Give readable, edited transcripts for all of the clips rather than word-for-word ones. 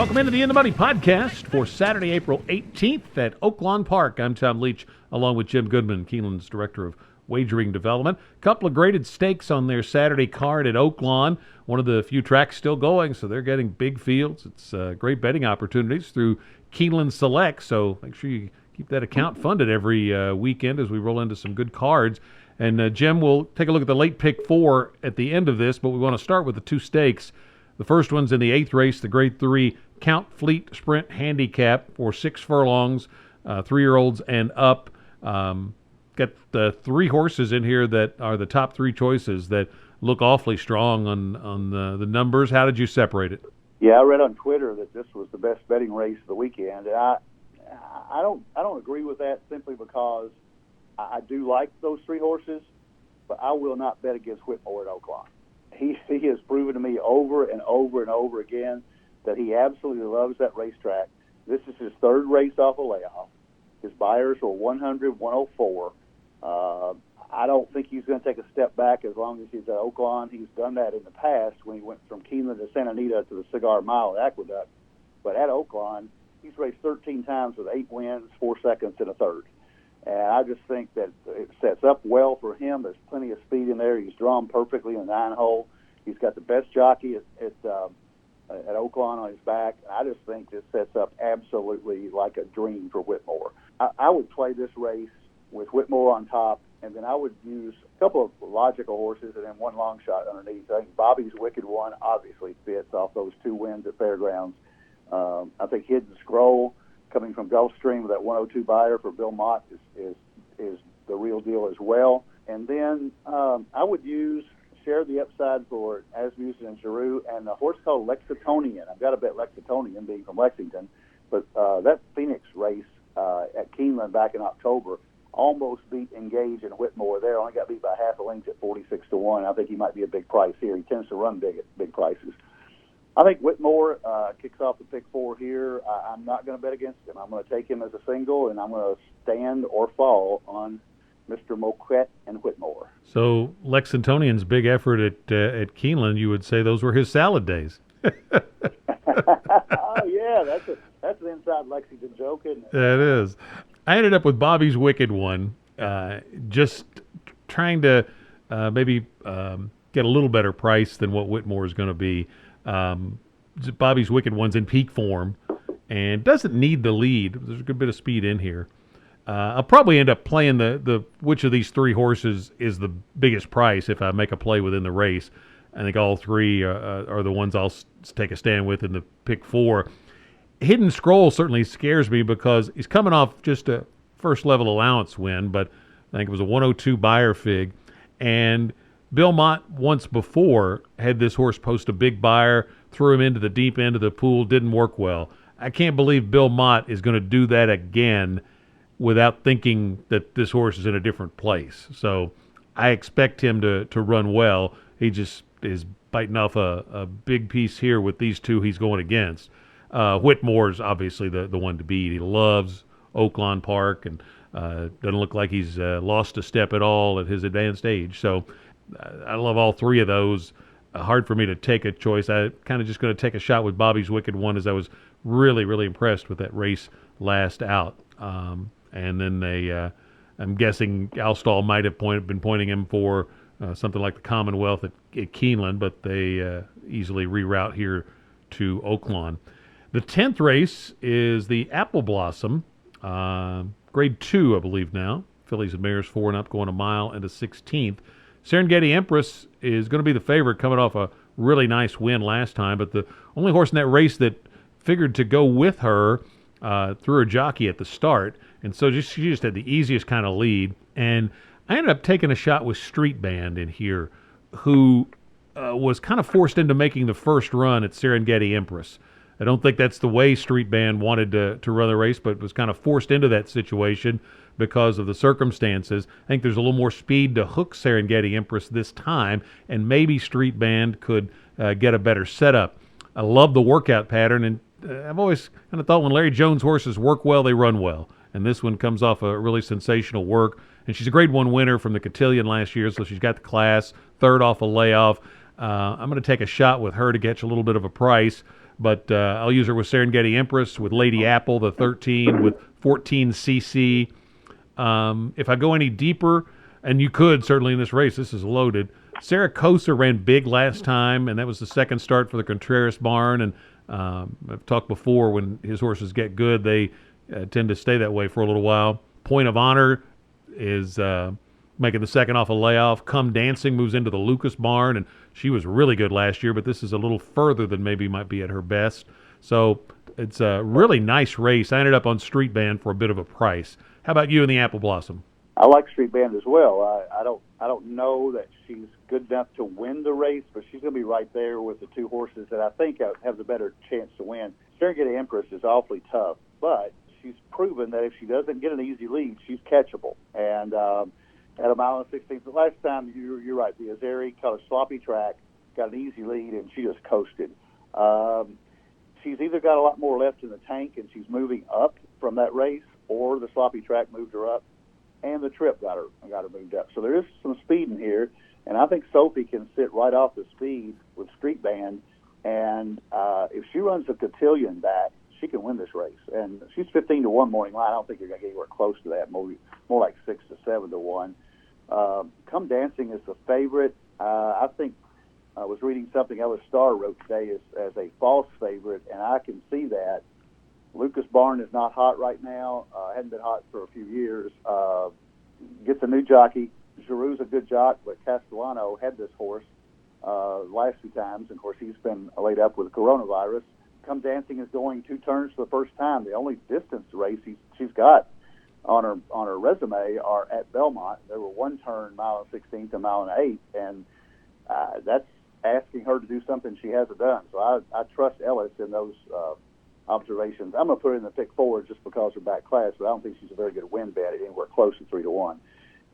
Welcome into the In the Money podcast for Saturday, April 18th at Oaklawn Park. I'm Tom Leach, along with Jim Goodman, Keeneland's Director of Wagering Development. A couple of graded stakes on their Saturday card at Oaklawn. One of the few tracks still going, so they're getting big fields. It's great betting opportunities through Keeneland Select, so make sure you keep that account funded every weekend as we roll into some good cards. And Jim, will take a look at the late pick four at the end of this, but we want to start with the two stakes. The first one's in the 8th race, the Grade 3 Count Fleet Sprint Handicap for 6 furlongs, 3-year-olds and up. Got the 3 horses in here that are the top 3 choices that look awfully strong on the numbers. How did you separate it? Yeah, I read on Twitter that this was the best betting race of the weekend. And I don't agree with that simply because I do like those 3 horses, but I will not bet against Whitmore at Oaklawn. He has proven to me over and over and over again that he absolutely loves that racetrack. This is his 3rd race off a layoff. His buyers were 100, 104. I don't think he's going to take a step back as long as he's at Oaklawn. He's done that in the past when he went from Keeneland to Santa Anita to the Cigar Mile Aqueduct. But at Oaklawn, he's raced 13 times with 8 wins, 4 seconds, and a third. And I just think that it sets up well for him. There's plenty of speed in there. He's drawn perfectly in the 9-hole. He's got the best jockey at Oaklawn on his back. I just think this sets up absolutely like a dream for Whitmore. I would play this race with Whitmore on top, and then I would use a couple of logical horses and then one long shot underneath. I think Bobby's Wicked One obviously fits off those 2 wins at Fairgrounds. I think Hidden Scroll, coming from Gulfstream with that 102 buyer for Bill Mott, is the real deal as well. And then I would share the upside for Asmussen and Giroux and a horse called Lexingtonian. I've got to bet Lexingtonian, being from Lexington. But that Phoenix race at Keeneland back in October almost beat Engage and Whitmore there. Only got beat by half a length at 46-1. I think he might be a big price here. He tends to run big at big prices. I think Whitmore kicks off the pick 4 here. I'm not going to bet against him. I'm going to take him as a single, and I'm going to stand or fall on Mr. Moquette and Whitmore. So Lexingtonian's big effort at Keeneland, you would say those were his salad days. Oh, yeah, that's an inside Lexington joke, isn't it? That is. I ended up with Bobby's Wicked One, just trying to maybe get a little better price than what Whitmore is going to be. Bobby's Wicked One's in peak form and doesn't need the lead. There's a good bit of speed in here. I'll probably end up playing the which of these 3 horses is the biggest price if I make a play within the race. I think all 3 are the ones I'll take a stand with in the pick 4. Hidden Scroll certainly scares me because he's coming off just a first level allowance win, but I think it was a 102 buyer fig. And Bill Mott once before had this horse post a big buyer, threw him into the deep end of the pool, didn't work well. I can't believe Bill Mott is going to do that again without thinking that this horse is in a different place. So I expect him to run well. He just is biting off a big piece here with these 2 he's going against. Whitmore's obviously the one to beat. He loves Oaklawn Park and doesn't look like he's lost a step at all at his advanced age. So I love all 3 of those. Hard for me to take a choice. I kind of just going to take a shot with Bobby's Wicked One as I was really, really impressed with that race last out. And then I'm guessing Alstall might have been pointing him for something like the Commonwealth at Keeneland, but they easily reroute here to Oaklawn. The 10th race is the Apple Blossom, Grade 2, I believe now. Fillies and mares 4 and up, going a mile into 16th. Serengeti Empress is going to be the favorite, coming off a really nice win last time, but the only horse in that race that figured to go with her threw her jockey at the start, and so she just had the easiest kind of lead. And I ended up taking a shot with Street Band in here, who was kind of forced into making the first run at Serengeti Empress. I don't think that's the way Street Band wanted to run the race, but was kind of forced into that situation because of the circumstances. I think there's a little more speed to hook Serengeti Empress this time, and maybe Street Band could get a better setup. I love the workout pattern, and I've always kind of thought when Larry Jones' horses work well, they run well. And this one comes off a really sensational work. And she's a Grade 1 winner from the Cotillion last year, so she's got the class, 3rd off a layoff. I'm going to take a shot with her to get you a little bit of a price. but I'll use her with Serengeti Empress, with Lady Apple, the 13, with 14cc. If I go any deeper, and you could certainly in this race, this is loaded. Saracosa ran big last time, and that was the second start for the Contreras barn. And I've talked before, when his horses get good, they tend to stay that way for a little while. Point of Honor is making the second off a layoff. Come Dancing moves into the Lucas barn, and she was really good last year, but this is a little further than maybe might be at her best. So it's a really nice race. I ended up on Street Band for a bit of a price. How about you in the Apple Blossom? I like Street Band as well. I don't know that she's good enough to win the race, but she's going to be right there with the two horses that I think have the better chance to win. Serengeti Empress is awfully tough, but she's proven that if she doesn't get an easy lead, she's catchable. And at a mile and 16, the last time, you're right, the Azeri caught a sloppy track, got an easy lead, and she just coasted. She's either got a lot more left in the tank and she's moving up from that race, or the sloppy track moved her up, and the trip got her moved up. So there is some speed in here, and I think Sophie can sit right off the speed with Street Band, and if she runs a cotillion back, she can win this race. And she's 15-1 morning line. I don't think you're going to get anywhere close to that. More like 6 to 7 to 1. Come Dancing is the favorite. I think I was reading something Ella Starr wrote today as a false favorite, and I can see that. Lucas Barn is not hot right now. Hadn't been hot for a few years. Gets a new jockey. Giroux's a good jock, but Castellano had this horse last few times. And of course, he's been laid up with coronavirus. Come Dancing is going 2 turns for the first time. The only distance race she's got on her resume are at Belmont. There were 1 turn, mile and 16th, and mile and 8, and that's asking her to do something she hasn't done. So I trust Ellis in those observations. I'm going to put her in the pick 4 just because her back class, but I don't think she's a very good win bet at anywhere close to 3 to 1.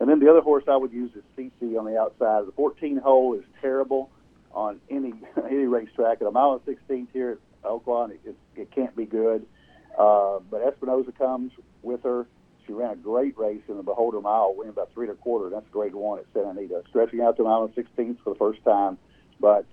And then the other horse I would use is CC on the outside. The 14 hole is terrible on any racetrack. At a mile and 16th here at Oaklawn, it can't be good. But Espinoza comes with her. She ran a great race in the Beholder Mile, winning about 3 1/4. That's grade 1 at Santa Anita. Stretching out to mile and 16th for the first time, but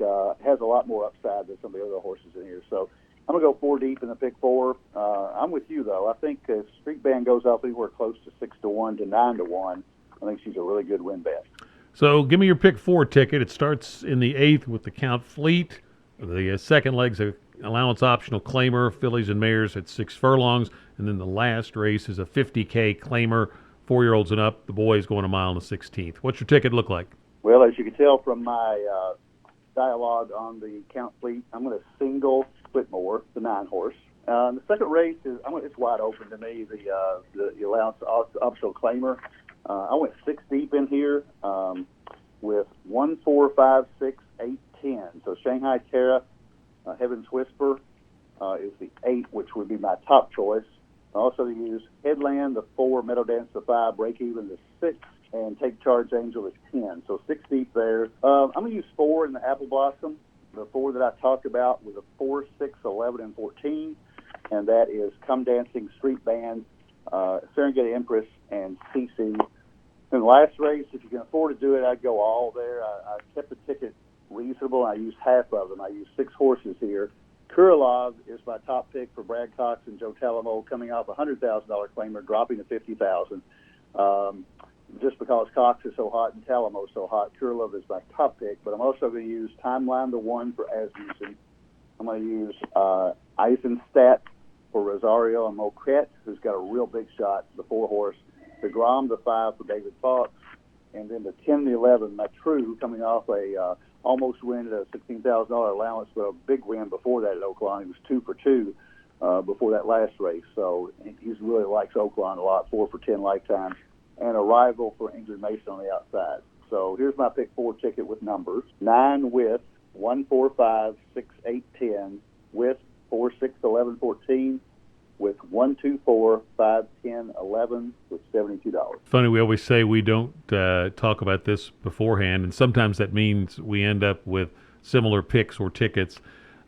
has a lot more upside than some of the other horses in here. So I'm going to go 4 deep in the pick 4. I'm with you, though. I think if Street Band goes off anywhere close to 6 to 1 to 9 to 1, I think she's a really good win bet. So give me your pick 4 ticket. It starts in the 8th with the Count Fleet. The second leg's a allowance optional claimer, fillies and mares at 6 furlongs. And then the last race is a 50K claimer, 4-year-olds and up. The boys going a mile and the 16th. What's your ticket look like? Well, as you can tell from my dialogue on the Count Fleet, I'm going to single Whitmore, the 9 horse. The second race it's wide open to me. The allowance optional claimer. I went 6 deep in here with 1, 4, 5, 6, 8, 10. So Shanghai Terra, Heaven's Whisper is the 8, which would be my top choice. I also use Headland, the 4, Meadow Dance, the 5, Break Even, the 6, and Take Charge Angel, the 10. So 6 deep there. I'm going to use 4 in the Apple Blossom, the 4 that I talked about with a 4, 6, 11, and 14. And that is Come Dancing, Street Band, Serengeti Empress, and CC. In the last race, if you can afford to do it, I'd go all there. I kept the ticket reasonable. I used half of them. I used 6 horses here. Kurilov is my top pick for Brad Cox and Joe Talamo, coming off a $100,000 claimer, dropping to $50,000. Just because Cox is so hot and Talamo is so hot, Kurilov is my top pick. But I'm also going to use Timeline the 1 for Asmussen. I'm going to use Eisenstadt for Rosario and Moquette, who's got a real big shot, the 4 horse. The Grom, the 5 for David Fox, and then the 10, the 11, my True, coming off a almost win at a $16,000 allowance, but a big win before that at Oaklawn. He was 2 for 2 before that last race, so he really likes Oaklawn a lot. 4 for 10 lifetime, and a rival for Ingrid Mason on the outside. So here's my pick 4 ticket with numbers: 9 with 1, 4, 5, 6, 8, 10 with 4, 6, 11, 14. With 1, 2, 4, 5, 10, 11 with $72. Funny, we always say we don't talk about this beforehand, and sometimes that means we end up with similar picks or tickets.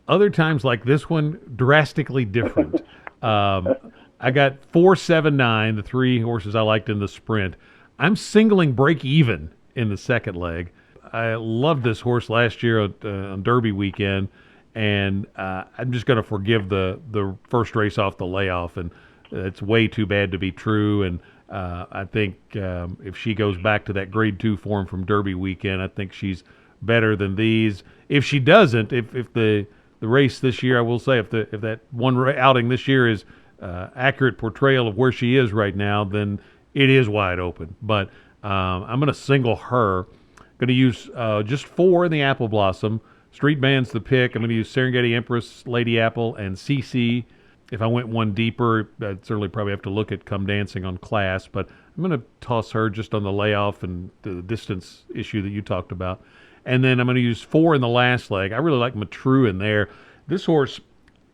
Other times, like this one, drastically different. I got 4, 7, 9, the 3 horses I liked in the sprint. I'm singling Break Even in the second leg. I loved this horse last year on Derby weekend, and I'm just going to forgive the first race off the layoff, and it's way too bad to be true. And I think if she goes back to that Grade 2 form from Derby weekend, I think she's better than these. If she doesn't, if the race this year, I will say, if that one outing this year is accurate portrayal of where she is right now, then it is wide open. But I'm going to single her. Going to use just 4 in the Apple Blossom. Street Band's the pick. I'm going to use Serengeti Empress, Lady Apple, and CC. If I went one deeper, I'd certainly probably have to look at Come Dancing on Class, but I'm going to toss her just on the layoff and the distance issue that you talked about. And then I'm going to use 4 in the last leg. I really like Matru in there. This horse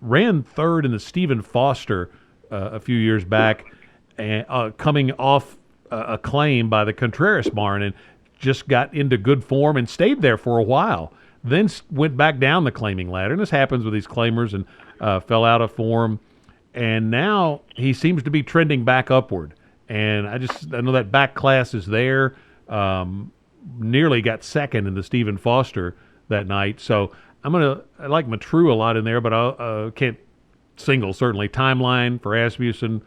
ran third in the Stephen Foster a few years back, and coming off a claim by the Contreras barn, and just got into good form and stayed there for a while. Then went back down the claiming ladder, and this happens with these claimers, and fell out of form. And now he seems to be trending back upward. And I know that back class is there. Nearly got second in the Stephen Foster that night. So I like Matru a lot in there, but I can't single, certainly. Timeline for Asmussen,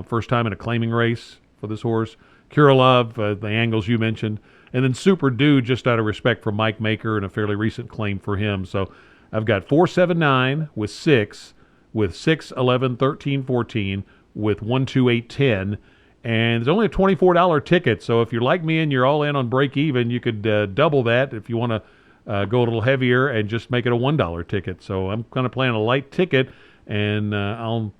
first time in a claiming race for this horse. Kuralov, the angles you mentioned. And then Super Dude, just out of respect for Mike Maker and a fairly recent claim for him. So I've got 4, 7, 9 with 6, with 6, 11, 13, 14, with 1, 2, 8, 10. And there's only a $24 ticket. So if you're like me and you're all in on break even, you could double that if you want to go a little heavier and just make it a $1 ticket. So I'm kind of playing a light ticket, and I'll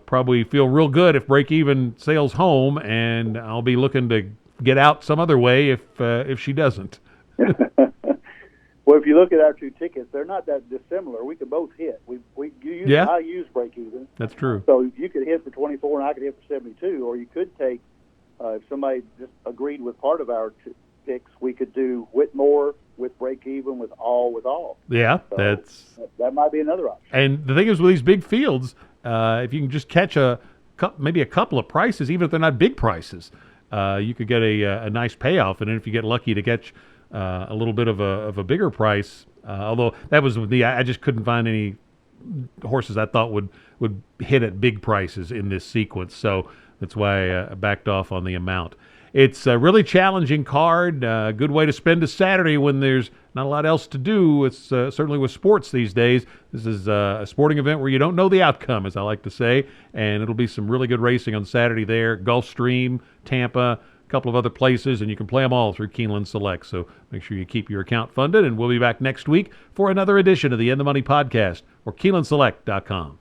probably feel real good if break even sails home, and I'll be looking to get out some other way if she doesn't. Well, if you look at our 2 tickets, they're not that dissimilar. We could both hit. I use break even. That's true. So you could hit for 24, and I could hit for 72, or you could take if somebody just agreed with part of our picks, we could do Whitmore with break even with all. Yeah, so that might be another option. And the thing is, with these big fields, if you can just catch maybe a couple of prices, even if they're not big prices, you could get a nice payoff. And then if you get lucky to catch a little bit of a bigger price, although that was with me, I just couldn't find any horses I thought would hit at big prices in this sequence. So that's why I backed off on the amount. It's a really challenging card, a good way to spend a Saturday when there's not a lot else to do. It's certainly with sports these days. This is a sporting event where you don't know the outcome, as I like to say, and it'll be some really good racing on Saturday there. Gulfstream, Tampa, a couple of other places, and you can play them all through Keeneland Select. So make sure you keep your account funded, and we'll be back next week for another edition of the In the Money podcast or KeenelandSelect.com.